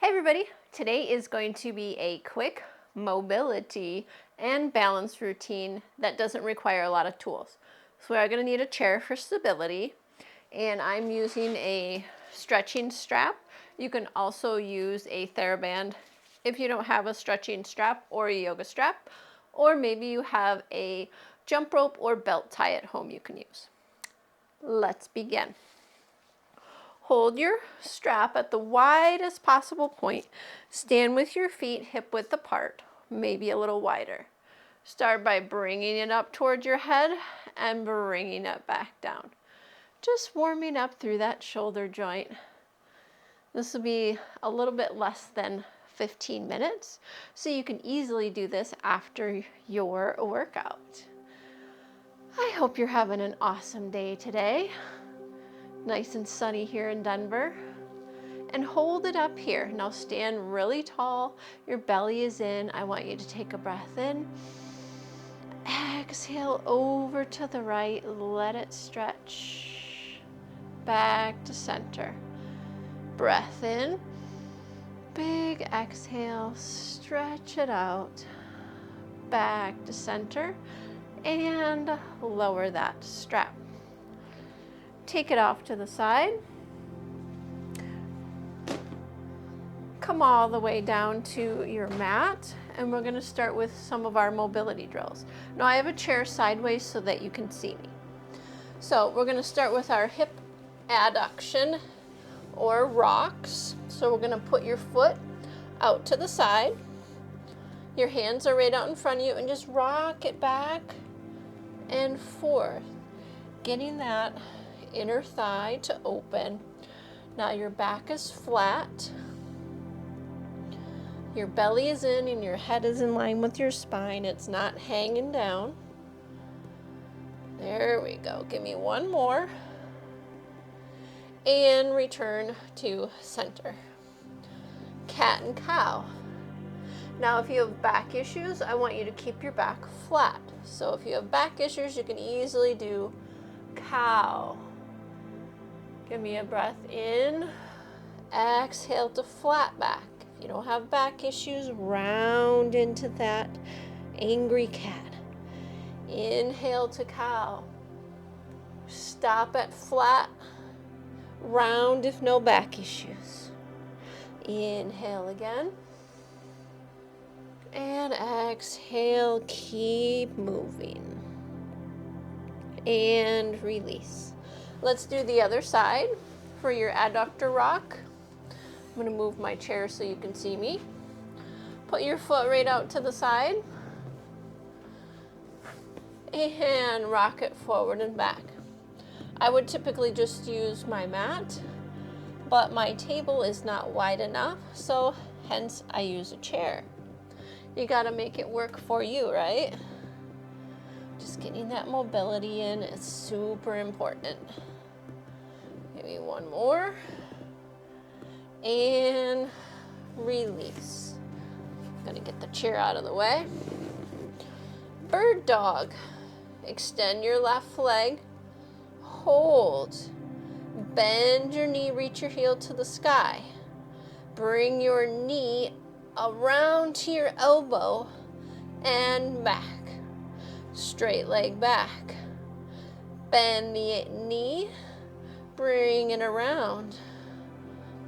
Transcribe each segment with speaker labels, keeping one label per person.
Speaker 1: Hey everybody, today is going to be a quick mobility and balance routine that doesn't require a lot of tools. So we are going to need a chair for stability, and I'm using a stretching strap. You can also use a TheraBand if you don't have a stretching strap or a yoga strap, or maybe you have a jump rope or belt tie at home you can use. Let's begin. Hold your strap at the widest possible point. Stand with your feet hip width apart, maybe a little wider. Start by bringing it up towards your head and bringing it back down. Just warming up through that shoulder joint. This will be a little bit less than 15 minutes, so you can easily do this after your workout. I hope you're having an awesome day today. Nice and sunny here in Denver. And hold it up here. Now stand really tall. Your belly is in. I want you to take a breath in. Exhale over to the right. Let it stretch. Back to center. Breath in. Big exhale. Stretch it out. Back to center. And lower that strap. Take it off to the side. Come all the way down to your mat, and we're going to start with some of our mobility drills. Now I have a chair sideways so that you can see me. So we're going to start with our hip adduction or rocks. So we're going to put your foot out to the side. Your hands are right out in front of you, and just rock it back and forth, getting that inner thigh to open. Now your back is flat. Your belly is in and your head is in line with your spine. It's not hanging down. There we go. Give me one more. And return to center. Cat and cow. Now if you have back issues, I want you to keep your back flat. So if you have back issues, you can easily do cow. Give me a breath in. Exhale to flat back. If you don't have back issues, round into that angry cat. Inhale to cow. Stop at flat. Round if no back issues. Inhale again. And exhale, keep moving. And release. Let's do the other side for your adductor rock. I'm going to move my chair so you can see me. Put your foot right out to the side. And rock it forward and back. I would typically just use my mat, but my table is not wide enough, so hence I use a chair. You got to make it work for you, right? Just getting that mobility in is super important. Give me one more. And release. Gonna get the chair out of the way. Bird dog. Extend your left leg. Hold. Bend your knee, reach your heel to the sky. Bring your knee around to your elbow and back. Straight leg back. Bend the knee, bring it around.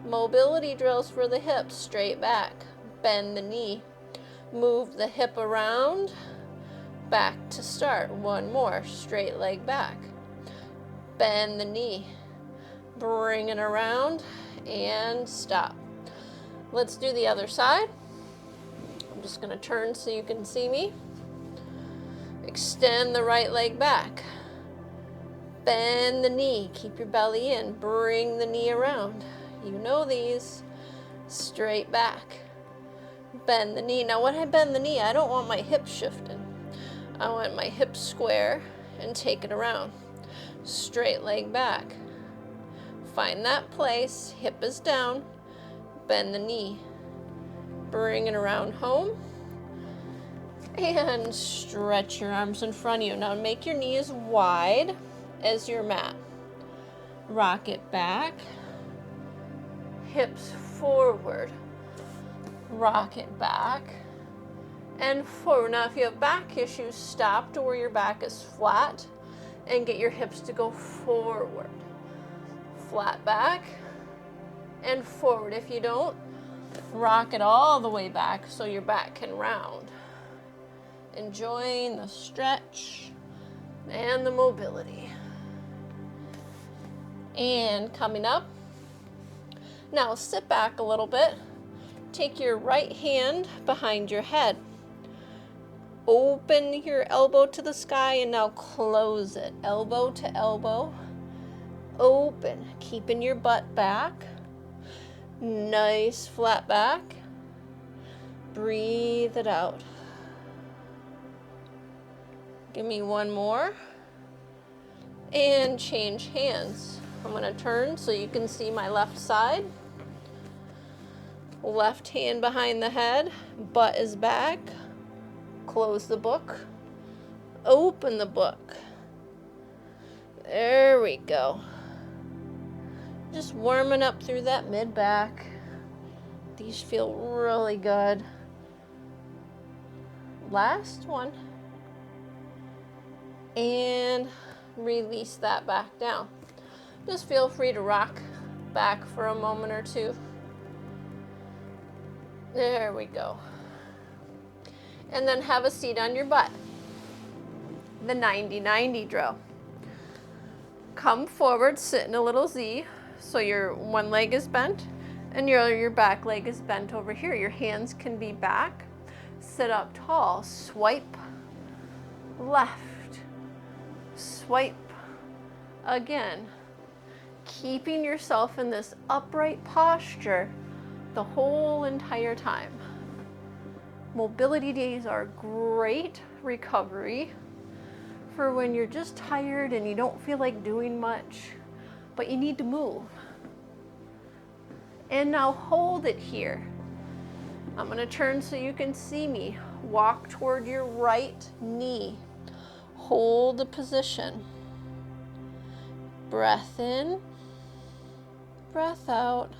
Speaker 1: Mobility drills for the hips, straight back. Bend the knee, move the hip around, back to start. One more, straight leg back. Bend the knee, bring it around, and stop. Let's do the other side. I'm just going to turn so you can see me. Extend the right leg back. Bend the knee. Keep your belly in. Bring the knee around. You know these. Straight back. Bend the knee. Now when I bend the knee, I don't want my hips shifting. I want my hips square and take it around. Straight leg back. Find that place. Hip is down. Bend the knee. Bring it around home. And stretch your arms in front of you. Now make your knee as wide as your mat. Rock it back. Hips forward. rock it back and forward. Now, if you have back issues, stop to where your back is flat and get your hips to go forward. Flat back and forward. If you don't, rock it all the way back so your back can round. Enjoying the stretch and the mobility. And coming up. Now sit back a little bit. Take your right hand behind your head. Open your elbow to the sky and now close it. Elbow to elbow. Open. Keeping your butt back. Nice flat back. Breathe it out. Give me one more. And change hands. I'm going to turn so you can see my left side. Left hand behind the head. Butt is back. Close the book. Open the book. There we go. Just warming up through that mid-back. These feel really good. Last one. And release that back down. Just feel free to rock back for a moment or two. There we go. And then have a seat on your butt. The 90-90 drill. Come forward, sit in a little Z, so your one leg is bent and your back leg is bent over here. Your hands can be back. Sit up tall, swipe left, swipe again. Keeping yourself in this upright posture the whole entire time. Mobility days are great recovery for when you're just tired and you don't feel like doing much, but you need to move. And now hold it here. I'm going to turn so you can see me. Walk toward your right knee. Hold the position. Breath in, breath out.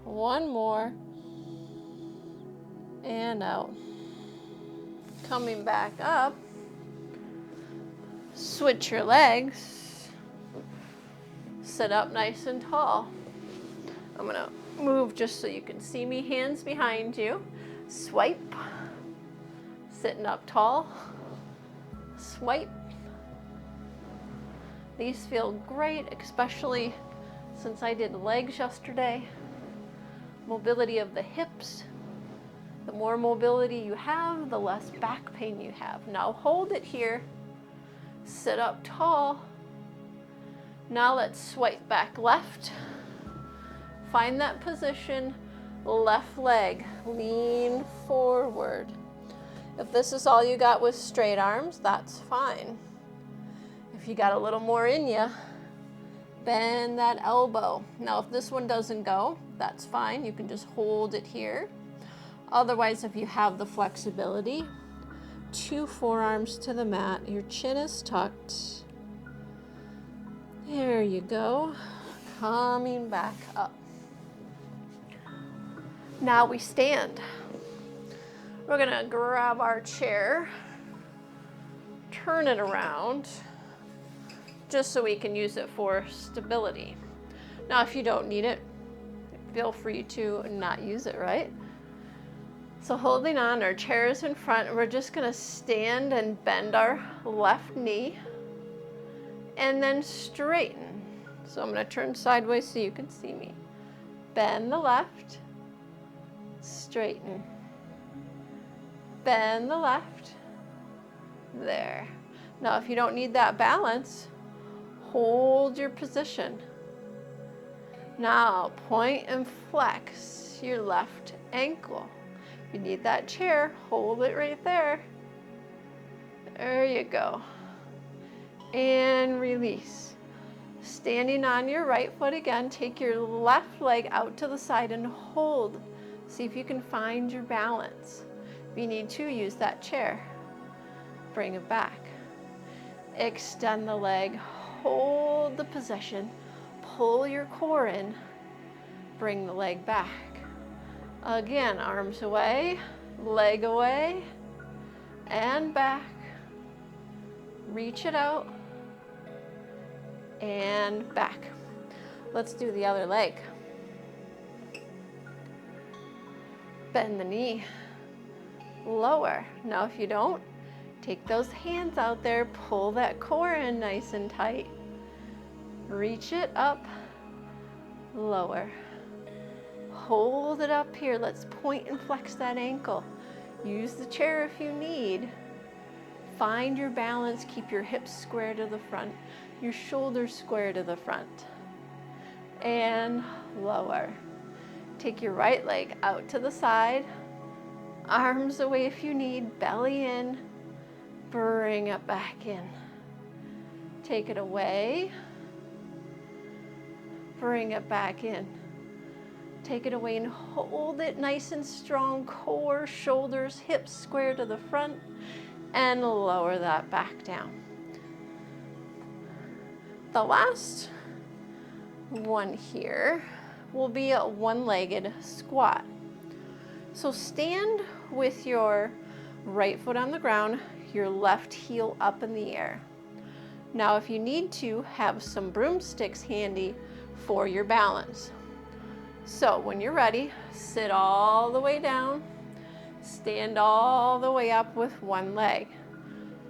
Speaker 1: One more. And out. Coming back up. Switch your legs. Sit up nice and tall. I'm going to move just so you can see me. Hands behind you. Swipe. Sitting up tall. Swipe. These feel great, especially since I did legs yesterday. Mobility of the hips. The more mobility you have, the less back pain you have. Now hold it here. Sit up tall. Now let's swipe back left. Find that position. Left leg. Lean forward. If this is all you got with straight arms, that's fine. If you got a little more in you, bend that elbow. Now if this one doesn't go, that's fine. You can just hold it here. Otherwise, if you have the flexibility, 2 forearms to the mat. Your chin is tucked. There you go. Coming back up. Now we stand. We're gonna grab our chair, turn it around, just so we can use it for stability. Now, if you don't need it, feel free to not use it, right? So holding on, our chair is in front, we're just gonna stand and bend our left knee and then straighten. So I'm gonna turn sideways so you can see me. Bend the left, straighten. Bend the left, there. Now if you don't need that balance, hold your position. Now point and flex your left ankle. If you need that chair, hold it right there. There you go. And release. Standing on your right foot again, take your left leg out to the side and hold. See if you can find your balance. If you need to, use that chair. Bring it back. Extend the leg, hold the position, pull your core in, bring the leg back. Again, arms away, leg away, and back. Reach it out, and back. Let's do the other leg. Bend the knee, lower. Now if you don't, take those hands out there, pull that core in nice and tight. Reach it up, lower. Hold it up here. Let's point and flex that ankle. Use the chair if you need. Find your balance. Keep your hips square to the front, your shoulders square to the front. And lower. Take your right leg out to the side. Arms away if you need. Belly in. Bring it back in. Take it away. Bring it back in. Take it away and hold it nice and strong. Core, shoulders, hips square to the front, and lower that back down. The last one here will be a one-legged squat. So stand with your right foot on the ground, your left heel up in the air. Now if you need to, have some broomsticks handy for your balance. So when you're ready, sit all the way down, stand all the way up with one leg.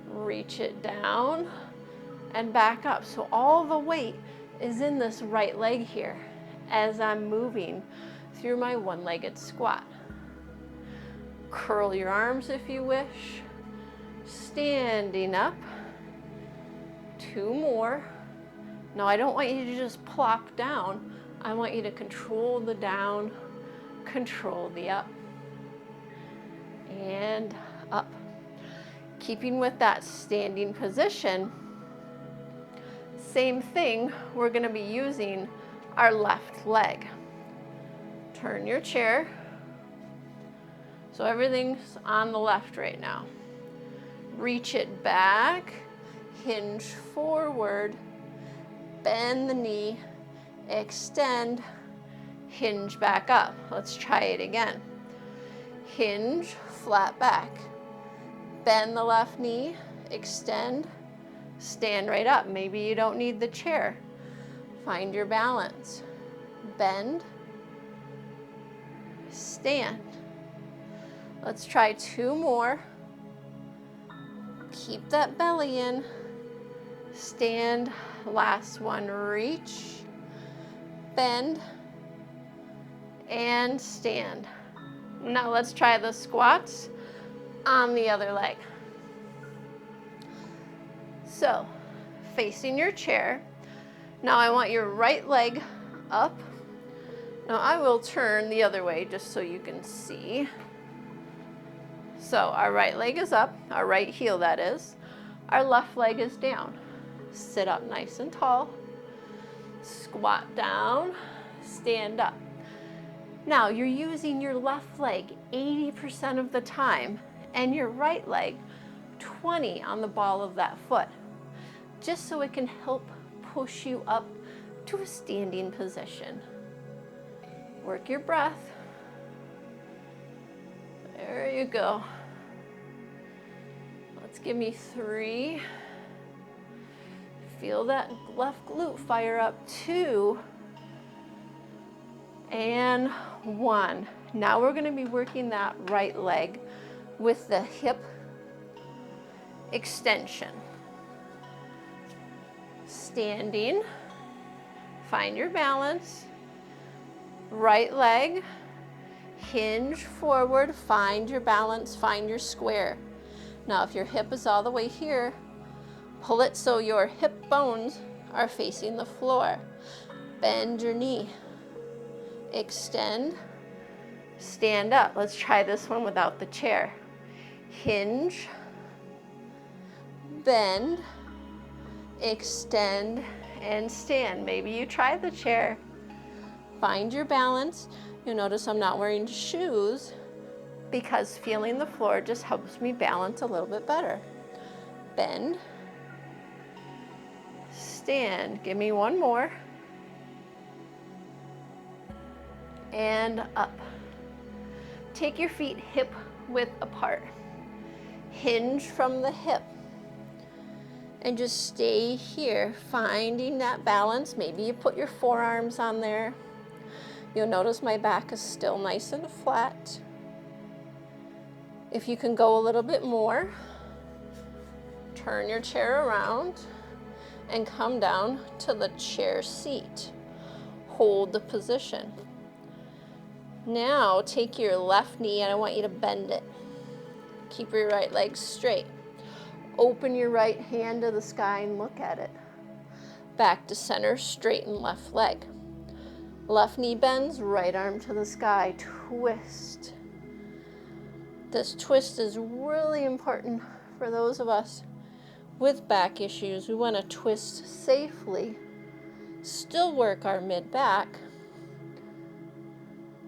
Speaker 1: Reach it down and back up. So all the weight is in this right leg here as I'm moving through my one-legged squat. Curl your arms if you wish. Standing up. 2 more. Now I don't want you to just plop down. I want you to control the down, control the up, and up. Keeping with that standing position, same thing, we're going to be using our left leg. Turn your chair. So everything's on the left right now. Reach it back, hinge forward, bend the knee, extend, hinge back up. Let's try it again. Hinge, flat back. Bend the left knee, extend, stand right up. Maybe you don't need the chair. Find your balance. Bend, stand. Let's try 2 more. Keep that belly in. Stand, last one, reach, bend, and stand. Now let's try the squats on the other leg. So, facing your chair. Now I want your right leg up. Now I will turn the other way just so you can see. So our right leg is up, our right heel that is. Our left leg is down. Sit up nice and tall. Squat down, stand up. Now you're using your left leg 80% of the time and your right leg 20 on the ball of that foot, just so it can help push you up to a standing position. Work your breath. There you go. Let's give me 3. Feel that left glute fire up. 2 and 1. Now we're going to be working that right leg with the hip extension. Standing, find your balance. Right leg, hinge forward, find your balance, find your square. Now if your hip is all the way here, pull it so your hip bones are facing the floor. Bend your knee. Extend. Stand up. Let's try this one without the chair. Hinge. Bend. Extend and stand. Maybe you try the chair. Find your balance. You'll notice I'm not wearing shoes because feeling the floor just helps me balance a little bit better. Bend. Stand. Give me 1 more. And up. Take your feet hip width apart. Hinge from the hip. And just stay here, finding that balance. Maybe you put your forearms on there. You'll notice my back is still nice and flat. If you can go a little bit more, turn your chair around and come down to the chair seat. Hold the position. Now take your left knee and I want you to bend it. Keep your right leg straight. Open your right hand to the sky and look at it. Back to center, straighten left leg. Left knee bends, right arm to the sky, twist. This twist is really important for those of us with back issues. We want to twist safely, still work our mid-back,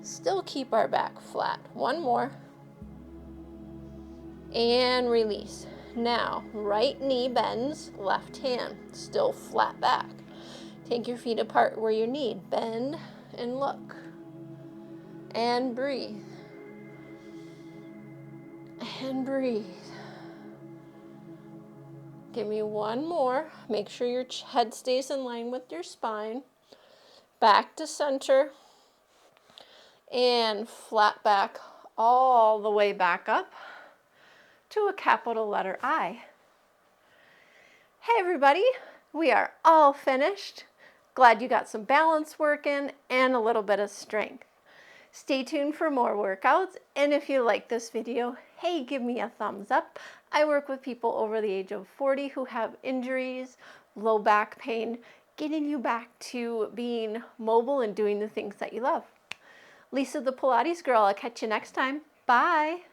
Speaker 1: still keep our back flat. One more. And release. Now, right knee bends, left hand, still flat back. Take your feet apart where you need. Bend and look. And breathe. And breathe. Give me one more. Make sure your head stays in line with your spine. Back to center. And flat back all the way back up to a capital letter I. Hey everybody, we are all finished. Glad you got some balance working and a little bit of strength. Stay tuned for more workouts, and if you like this video, hey, give me a thumbs up. I work with people over the age of 40 who have injuries, low back pain, getting you back to being mobile and doing the things that you love. Lisa the Pilates Girl, I'll catch you next time. Bye.